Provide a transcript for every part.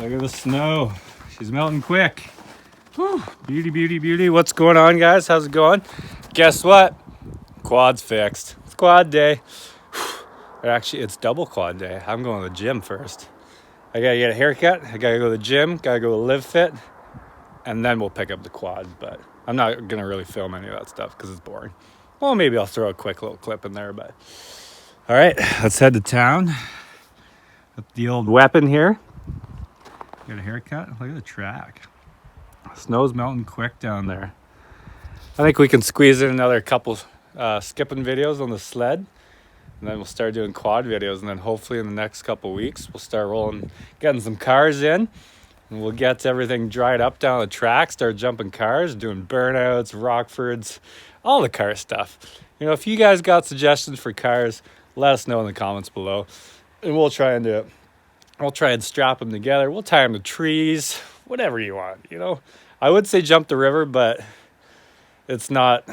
Look at the snow. She's melting quick. Whew. Beauty, beauty, beauty. What's going on, guys? How's it going? Guess what? Quad's fixed. It's quad day. Actually, it's double quad day. I'm going to the gym first. I gotta get a haircut. I gotta go to the gym. Gotta go to LiveFit. And then we'll pick up the quad. But I'm not gonna really film any of that stuff because it's boring. Well, maybe I'll throw a quick little clip in there. But all right, let's head to town. With the old weapon here. Get a haircut. Look at the track. Snow's melting quick down there. I think we can squeeze in another couple skipping videos on the sled. And then we'll start doing quad videos. And then hopefully in the next couple weeks, we'll start getting some cars in. And we'll get everything dried up down the track, start jumping cars, doing burnouts, Rockfords, all the car stuff. You know, if you guys got suggestions for cars, let us know in the comments below. And we'll try and do it. We'll try and strap them together. We'll tie them to trees, whatever you want, you know. I would say jump the river, but it's not,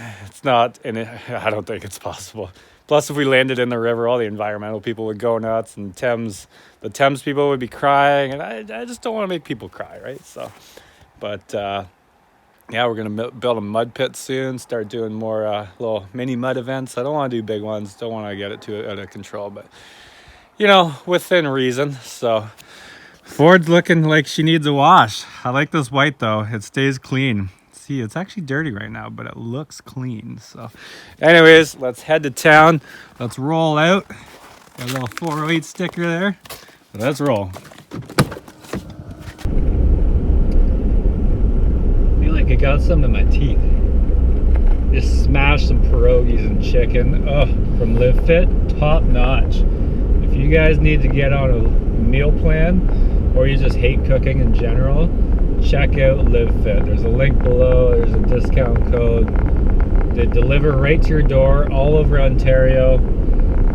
and I don't think it's possible. Plus, if we landed in the river, all the environmental people would go nuts, and the Thames people would be crying, and I just don't want to make people cry, right? So, but yeah, we're going to build a mud pit soon, start doing more little mini mud events. I don't want to do big ones, don't want to get it too out of control, but, you know, within reason. So, Ford's looking like she needs a wash. I like this white, though. It stays clean. See, it's actually dirty right now, but it looks clean. So anyways, let's head to town. Let's roll out. Got a little 408 sticker there. Let's roll. I feel like I got something in my teeth. Just smashed some pierogies and chicken. Oh, from LiveFit, top notch. If you guys need to get on a meal plan, or you just hate cooking in general, check out LiveFit. There's a link below. There's a discount code. They deliver right to your door all over Ontario.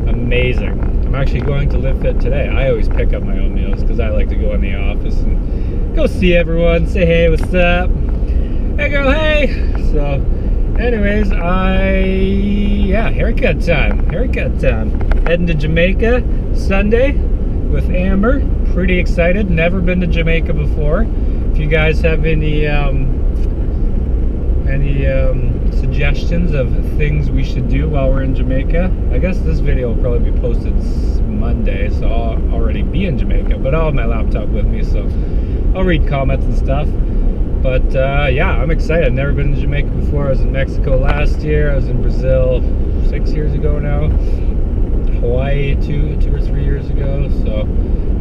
Amazing. I'm actually going to LiveFit today. I always pick up my own meals because I like to go in the office and go see everyone, say hey, what's up? Hey girl, hey! So anyways, haircut time. Heading to Jamaica Sunday with Amber. Pretty excited. Never been to Jamaica before. If you guys have any suggestions of things we should do while we're in Jamaica, I guess this video will probably be posted Monday, so I'll already be in Jamaica, but I'll have my laptop with me, so I'll read comments and stuff. But yeah, I'm excited. I've never been to Jamaica before. I was in Mexico last year. I was in Brazil 6 years ago now. Hawaii two or 3 years ago. So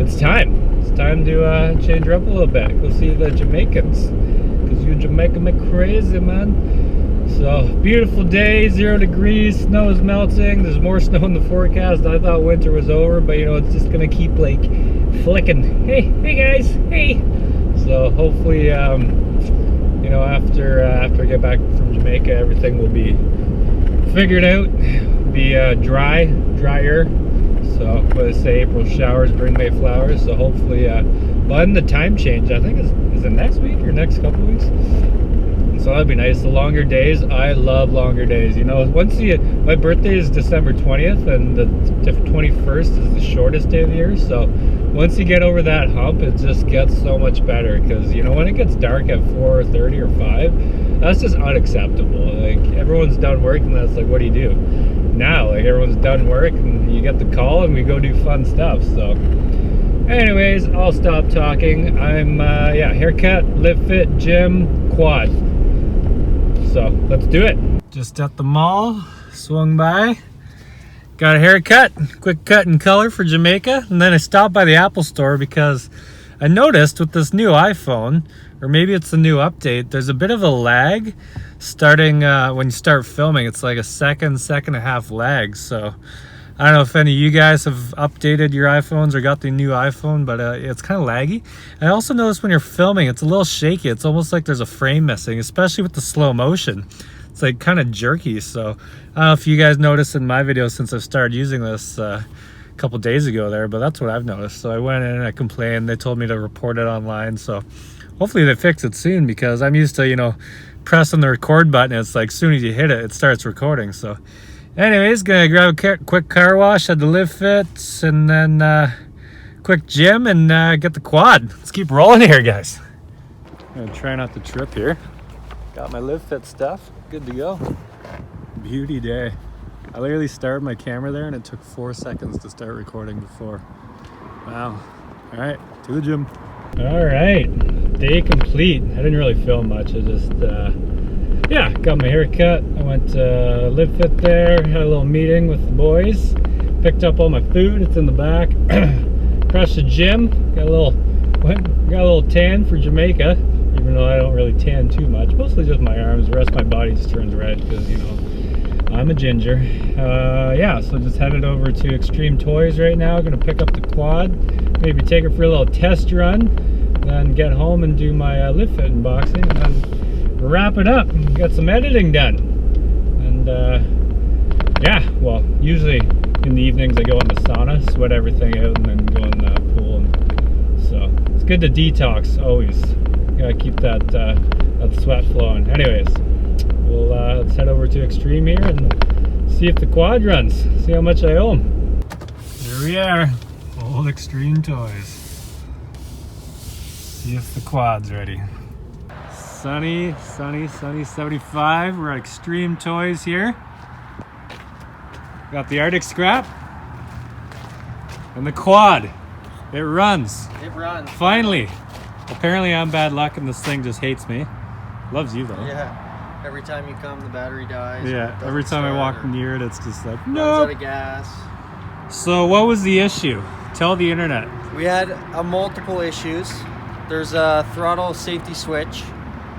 it's time. It's time to change her up a little bit. Go see the Jamaicans, because you Jamaica me crazy, man. So beautiful day, 0 degrees, snow is melting. There's more snow in the forecast. I thought winter was over, but you know, it's just gonna keep like flicking. Hey guys, hey. So hopefully, you know, after I get back from Jamaica, everything will be figured out. Be drier. So what I say, April showers bring May flowers. So hopefully, but in the time change, I think is it next week or next couple weeks. So that'd be nice. The longer days, I love longer days. You know, my birthday is December 20th, and the 21st is the shortest day of the year. So once you get over that hump, it just gets so much better. Because you know, when it gets dark at 4:30 or 5, that's just unacceptable. Like everyone's done work, and that's like, what do you do? Now, like everyone's done work, and you get the call, and we go do fun stuff. So anyways, I'll stop talking. I'm haircut, LiveFit, gym, quad. So let's do it. Just at the mall, swung by, got a haircut, quick cut in color for Jamaica, and then I stopped by the Apple store because I noticed with this new iPhone, or maybe it's the new update, there's a bit of a lag starting when you start filming. It's like a second and a half lag. So I don't know if any of you guys have updated your iPhones or got the new iPhone, but it's kind of laggy. I also noticed when you're filming, it's a little shaky. It's almost like there's a frame missing, especially with the slow motion. It's like kind of jerky. So I don't know if you guys noticed in my videos since I started using this a couple days ago there, but that's what I've noticed. So I went in and I complained. They told me to report it online. So hopefully they fix it soon, because I'm used to, you know, pressing the record button. It's like as soon as you hit it, it starts recording. So anyways, gonna grab a quick car wash at the LiveFit, and then quick gym and get the quad. Let's keep rolling here, guys. I'm gonna try not to trip here. Got my LiveFit stuff, good to go. Beauty day. I literally started my camera there and it took 4 seconds to start recording before. Wow. All right, to the gym. All right, day complete. I didn't really film much. I just, yeah, got my hair cut. I went to LiveFit there, had a little meeting with the boys. Picked up all my food, it's in the back. Crushed the gym, got a little tan for Jamaica, even though I don't really tan too much. Mostly just my arms, the rest of my body just turns red because, you know, I'm a ginger. Yeah, so just headed over to Xtreme Toys right now. Gonna pick up the quad, maybe take her for a little test run, then get home and do my LiveFit unboxing, and then wrap it up and get some editing done. And yeah, well, usually in the evenings I go in the sauna, sweat everything out, and then go in the pool. And so it's good to detox always. Gotta keep that that sweat flowing. Anyways, we'll let's head over to Xtreme here and see if the quad runs. See how much I owe them. Here we are, old Xtreme Toys. See if the quad's ready. Sunny, sunny, sunny 75. We're at Xtreme Toys here. Got the Arctic scrap and the quad. It runs. It runs. Finally. Apparently I'm bad luck and this thing just hates me. Loves you though. Yeah. Every time you come, the battery dies. Yeah. Every time I walk near it, it's just like, runs no. out of gas. So what was the issue? Tell the internet. We had multiple issues. There's a throttle safety switch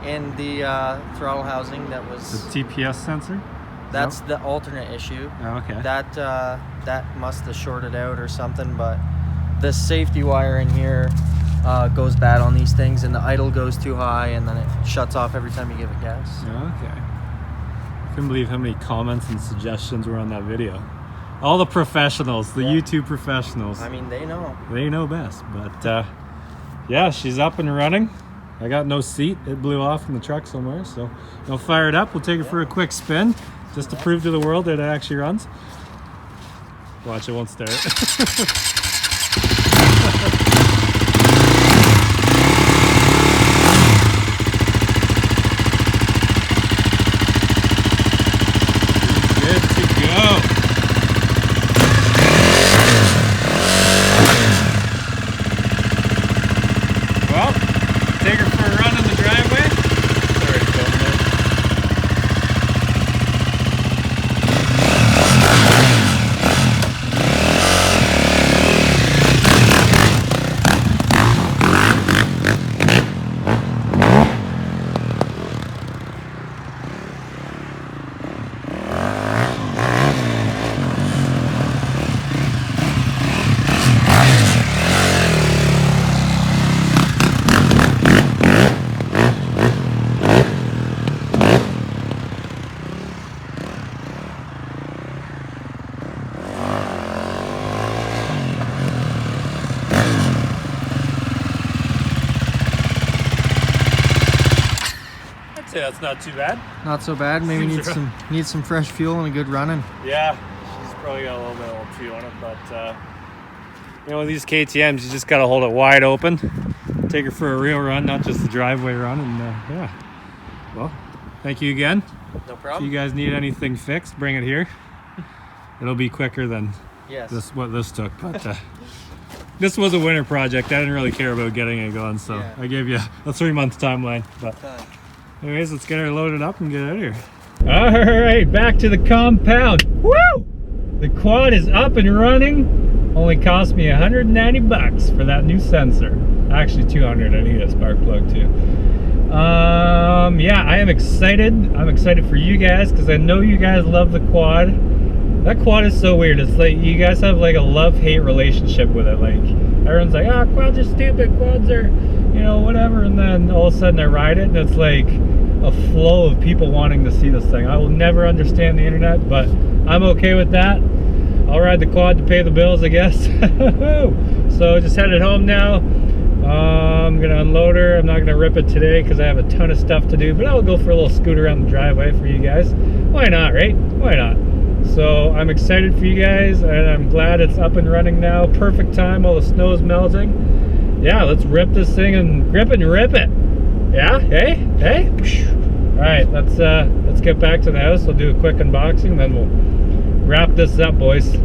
in the throttle housing that was... The TPS sensor? That's the alternate issue. Oh, okay. That must have shorted out or something, but the safety wire in here goes bad on these things, and the idle goes too high, and then it shuts off every time you give it gas. Okay. I couldn't believe how many comments and suggestions were on that video. All the professionals, the YouTube professionals. I mean, they know. They know best, but yeah, she's up and running. I got no seat. It blew off in the truck somewhere, so I'll fire it up. We'll take it for a quick spin, just to prove to the world that it actually runs. Watch, it won't start. Good to go. Well, take her for a run in the driveway. Sorry, filming it. That's not too bad. Not so bad. Maybe need some fresh fuel and a good running. Yeah, she's probably got a little bit of old fuel on it, but you know, with these KTMs, you just gotta hold it wide open, take her for a real run, not just the driveway run, and yeah. Well, thank you again. No problem. If you guys need anything fixed, bring it here. It'll be quicker than what this took, but this was a winter project. I didn't really care about getting it going, so yeah. I gave you a 3-month timeline. But anyways, let's get her loaded up and get out of here. All right, back to the compound. Woo! The quad is up and running. Only cost me 190 bucks for that new sensor. Actually 200, I need a spark plug too. Yeah, I am excited. I'm excited for you guys because I know you guys love the quad. That quad is so weird. It's like you guys have like a love-hate relationship with it. Like everyone's like, oh, quads are stupid, quads are, you know, whatever. And then all of a sudden I ride it and it's like a flow of people wanting to see this thing. I will never understand the internet, but I'm okay with that. I'll ride the quad to pay the bills, I guess. So just headed home now. I'm gonna unload her. I'm not gonna rip it today because I have a ton of stuff to do, but I'll go for a little scoot around the driveway for you guys. Why not, right? Why not? So I'm excited for you guys, and I'm glad it's up and running now. Perfect time, all the snow's melting. Yeah, let's rip this thing and grip and rip it. Yeah, hey. All right, let's get back to the house. I'll do a quick unboxing, then we'll wrap this up, boys.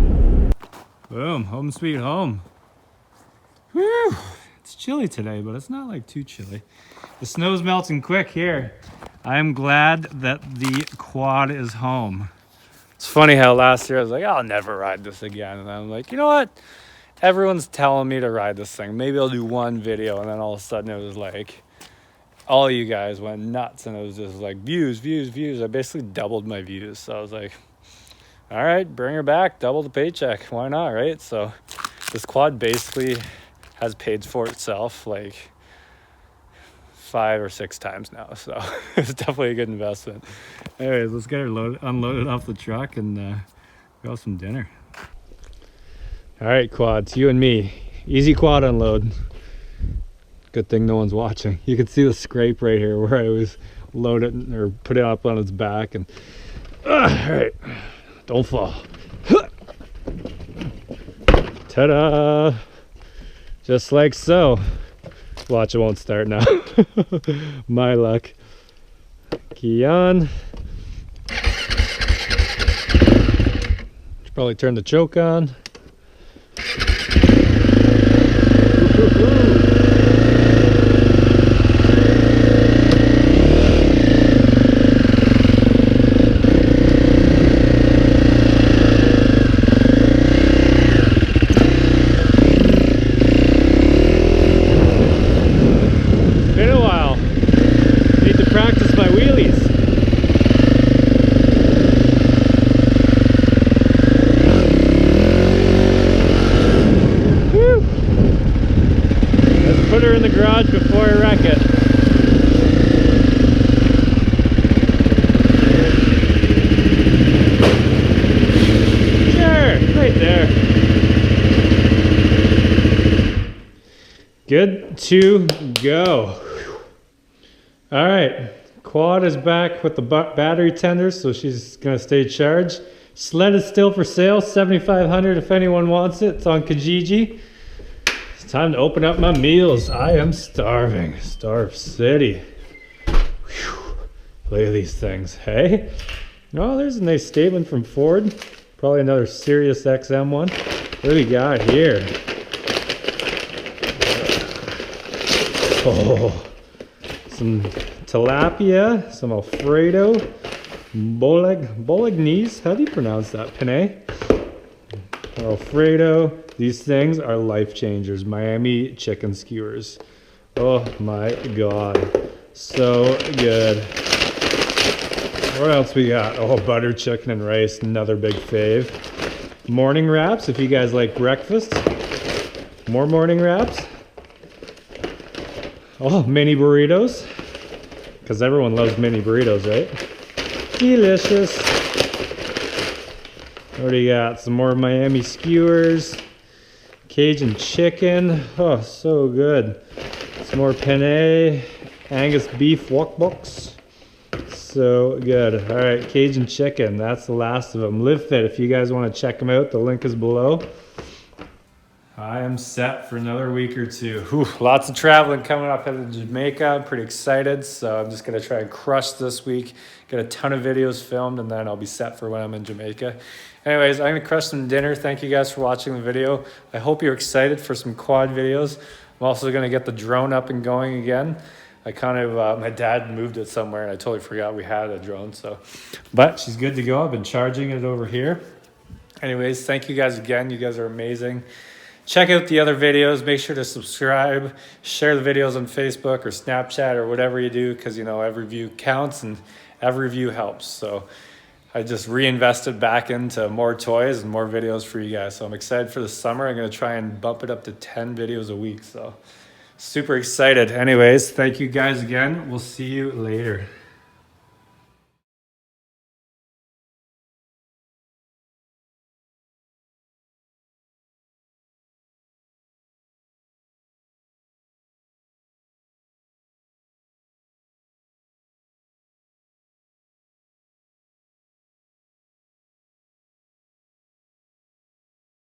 Boom, home sweet home. Whew. It's chilly today, but it's not like too chilly. The snow's melting quick here. I'm glad that the quad is home. It's funny how last year I was like, I'll never ride this again. And I'm like, you know what? Everyone's telling me to ride this thing. Maybe I'll do one video. And then all of a sudden it was like, all you guys went nuts. And it was just like views. I basically doubled my views. So I was like, all right, bring her back. Double the paycheck. Why not, right? So this quad basically has paid for itself like 5 or 6 times now, so it's definitely a good investment. Anyways, let's get her unloaded off the truck and go have some dinner. All right, quad, it's you and me. Easy quad unload. Good thing no one's watching. You can see the scrape right here where I was load it or put it up on its back, and all right, don't fall. Ta-da! Just like so. Watch, it won't start now. My luck. Key on. Should probably turn the choke on. Before I wreck it. Sure, right there. Good to go. All right, quad is back with the battery tender, so she's gonna stay charged. Sled is still for sale, $7,500 if anyone wants it. It's on Kijiji. Time to open up my meals. I am starving. Starve City. Whew. Look at these things. Hey? Oh, there's a nice statement from Ford. Probably another Sirius XM one. What do we got here? Oh, some tilapia, some Alfredo, bolognese. How do you pronounce that? Penne? Alfredo. These things are life changers. Miami chicken skewers. Oh my God. So good. What else we got? Oh, butter chicken and rice. Another big fave. Morning wraps, if you guys like breakfast. More morning wraps. Oh, mini burritos. Because everyone loves mini burritos, right? Delicious. What do you got? Some more Miami skewers. Cajun chicken. Oh, so good. Some more penne. Angus beef wokboks. So good. All right, Cajun chicken. That's the last of them. LiveFit, if you guys want to check them out, the link is below. I am set for another week or two. Whew, lots of traveling coming up in Jamaica. I'm pretty excited, so I'm just gonna try and crush this week. Get a ton of videos filmed, and then I'll be set for when I'm in Jamaica. Anyways, I'm gonna crush some dinner. Thank you guys for watching the video. I hope you're excited for some quad videos. I'm also gonna get the drone up and going again. I kind of, my dad moved it somewhere, and I totally forgot we had a drone, so. But she's good to go. I've been charging it over here. Anyways, thank you guys again. You guys are amazing. Check out the other videos. Make sure to subscribe, share the videos on Facebook or Snapchat or whatever you do, because you know every view counts and every view helps. So I just reinvested back into more toys and more videos for you guys. So I'm excited for the summer. I'm going to try and bump it up to 10 videos a week. So super excited. Anyways, thank you guys again. We'll see you later.